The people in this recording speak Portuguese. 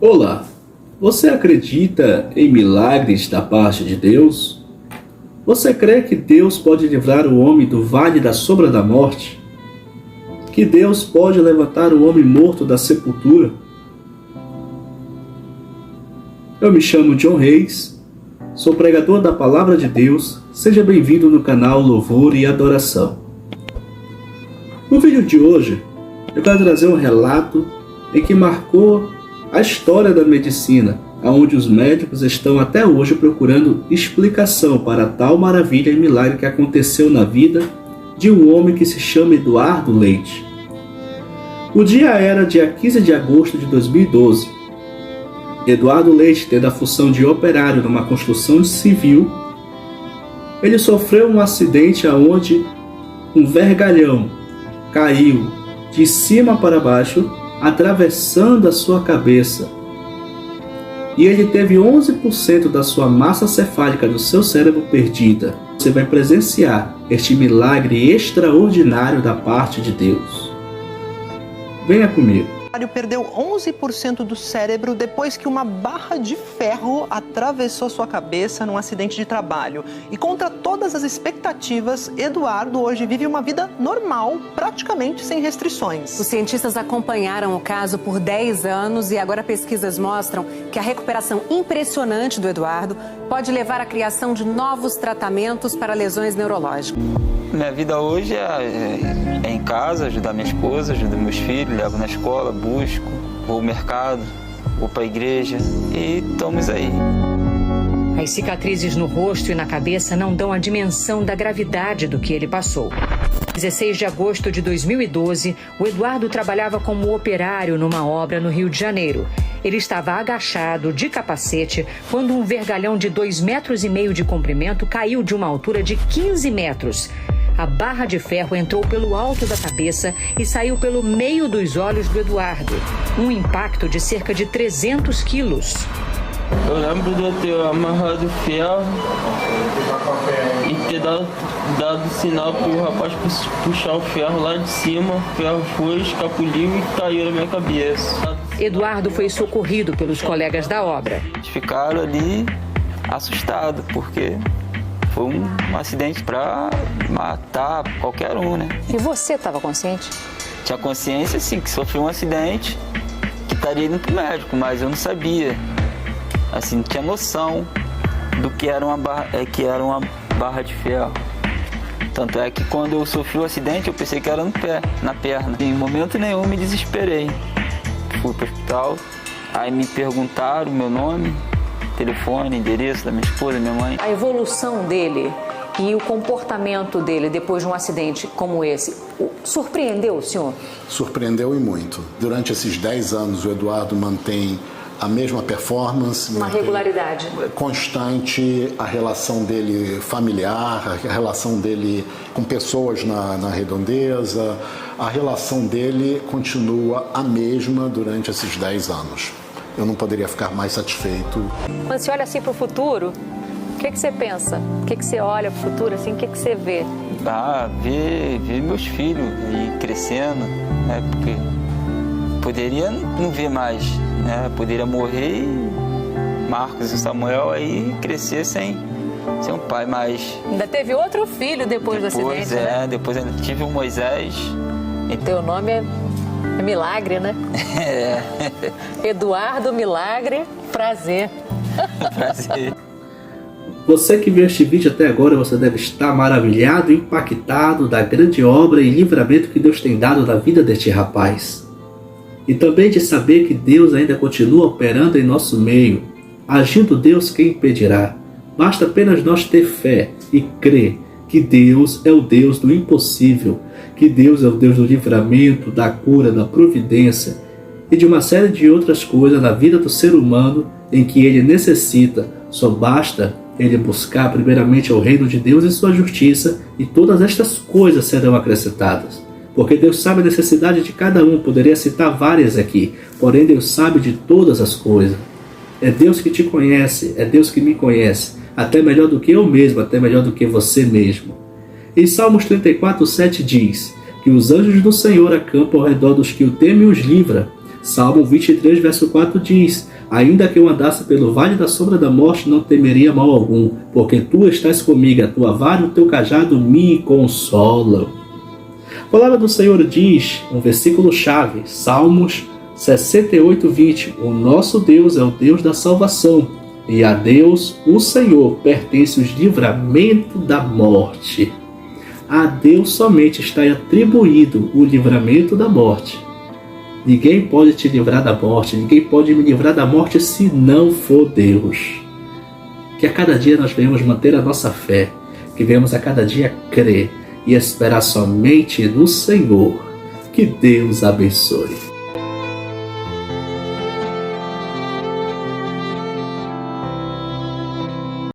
Olá, você acredita em milagres da parte de Deus? Você crê que Deus pode livrar o homem do vale da sombra da morte? Que Deus pode levantar o homem morto da sepultura? Eu me chamo John Reis, sou pregador da Palavra de Deus. Seja bem-vindo no canal Louvor e Adoração. No vídeo de hoje, eu quero trazer um relato em que marcou a história da medicina, onde os médicos estão até hoje procurando explicação para tal maravilha e milagre que aconteceu na vida de um homem que se chama Eduardo Leite. O dia era dia 15 de agosto de 2012. Eduardo Leite, tendo a função de operário numa construção civil, ele sofreu um acidente onde um vergalhão caiu de cima para baixo, atravessando a sua cabeça. E ele teve 11% da sua massa cefálica do seu cérebro perdida. Você vai presenciar este milagre extraordinário da parte de Deus. Venha comigo. Perdeu 11% do cérebro depois que uma barra de ferro atravessou sua cabeça num acidente de trabalho. E contra todas as expectativas, Eduardo hoje vive uma vida normal, praticamente sem restrições. Os cientistas acompanharam o caso por 10 anos e agora pesquisas mostram que a recuperação impressionante do Eduardo pode levar à criação de novos tratamentos para lesões neurológicas. Minha vida hoje é em casa, ajudar minha esposa, ajudar meus filhos, levo na escola, busco, vou ao mercado, vou para a igreja e estamos aí. As cicatrizes no rosto e na cabeça não dão a dimensão da gravidade do que ele passou. 16 de agosto de 2012, o Eduardo trabalhava como operário numa obra no Rio de Janeiro. Ele estava agachado, de capacete, quando um vergalhão de 2,5 metros de comprimento caiu de uma altura de 15 metros. A barra de ferro entrou pelo alto da cabeça e saiu pelo meio dos olhos do Eduardo. Um impacto de cerca de 300 quilos. Eu lembro de eu ter amarrado o ferro e ter dado sinal para o rapaz puxar o ferro lá de cima. O ferro foi, escapuliu e caiu na minha cabeça. Eduardo foi socorrido pelos colegas da obra. Eles ficaram ali assustados, porque foi um acidente para matar qualquer um, né? E você estava consciente? Tinha consciência, sim, que sofri um acidente, que estaria indo para o médico, mas eu não sabia. Assim, não tinha noção do que era uma barra de ferro. Tanto é que quando eu sofri o acidente, eu pensei que era no pé, na perna. Em momento nenhum me desesperei. Fui para o hospital, aí me perguntaram o meu nome, telefone, endereço da minha esposa, minha mãe. A evolução dele e o comportamento dele depois de um acidente como esse, surpreendeu o senhor? Surpreendeu e muito. Durante esses 10 anos, o Eduardo mantém a mesma performance. Uma regularidade. Constante, a relação dele familiar, a relação dele com pessoas na redondeza, a relação dele continua a mesma durante esses 10 anos. Eu não poderia ficar mais satisfeito. Quando você olha assim para o futuro, o que você pensa? O que você olha para o futuro, assim, o que você vê? Ver meus filhos aí crescendo, né? Porque poderia não ver mais, né? Poderia morrer e Marcos e Samuel aí crescer sem um pai, mas... Ainda teve outro filho depois do acidente, né? Depois ainda tive o Moisés. Teu nome é Milagre, né? É. Eduardo Milagre, prazer. Prazer. Você que viu este vídeo até agora, você deve estar maravilhado, impactado da grande obra e livramento que Deus tem dado na vida deste rapaz. E também de saber que Deus ainda continua operando em nosso meio. Agindo Deus, quem impedirá? Basta apenas nós ter fé e crer que Deus é o Deus do impossível, que Deus é o Deus do livramento, da cura, da providência e de uma série de outras coisas na vida do ser humano em que ele necessita. Só basta ele buscar primeiramente o reino de Deus e sua justiça, e todas estas coisas serão acrescentadas. Porque Deus sabe a necessidade de cada um. Poderia citar várias aqui, porém Deus sabe de todas as coisas. É Deus que te conhece, é Deus que me conhece, até melhor do que eu mesmo, até melhor do que você mesmo. Em Salmos 34:7 diz que os anjos do Senhor acampam ao redor dos que o temem e os livra. Salmo 23, verso 4 diz: ainda que eu andasse pelo vale da sombra da morte, não temeria mal algum, porque tu estás comigo, a tua vara e o teu cajado me consolam. A palavra do Senhor diz, um versículo-chave, Salmos 68, 20: o nosso Deus é o Deus da salvação, e a Deus, o Senhor, pertence os livramentos da morte. A Deus somente está atribuído o livramento da morte. Ninguém pode te livrar da morte, ninguém pode me livrar da morte se não for Deus. Que a cada dia nós venhamos manter a nossa fé, que venhamos a cada dia crer e esperar somente no Senhor. Que Deus abençoe.